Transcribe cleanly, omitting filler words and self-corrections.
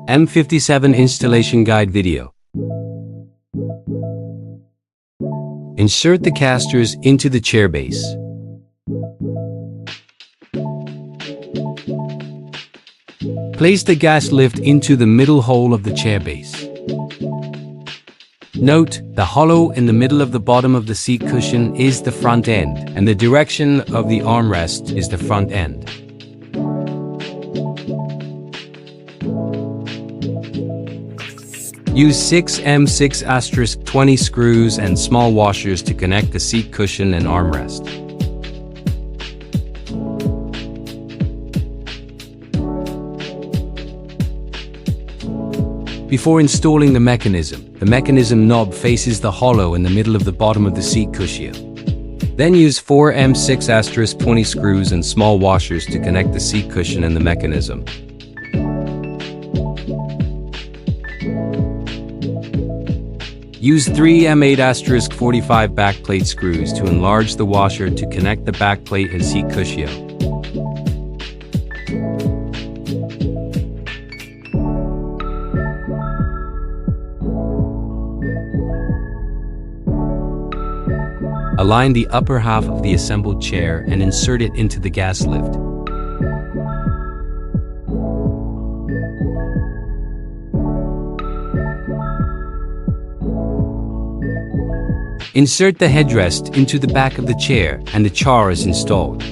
M57 installation guide video. Insert the casters into the chair base. Place the gas lift into the middle hole of the chair base. Note, the hollow in the middle of the bottom of the seat cushion is the front end, and the direction of the armrest is the front end. Use 6 M6*20 screws and small washers to connect the seat cushion and armrest. Before installing the mechanism knob faces the hollow in the middle of the bottom of the seat cushion. Then use 4 M6*20 screws and small washers to connect the seat cushion and the mechanism. Use 3 M8*45 backplate screws to enlarge the washer to connect the backplate and seat cushion. Align the upper half of the assembled chair and insert it into the gas lift. Insert the headrest into the back of the chair and the char is installed.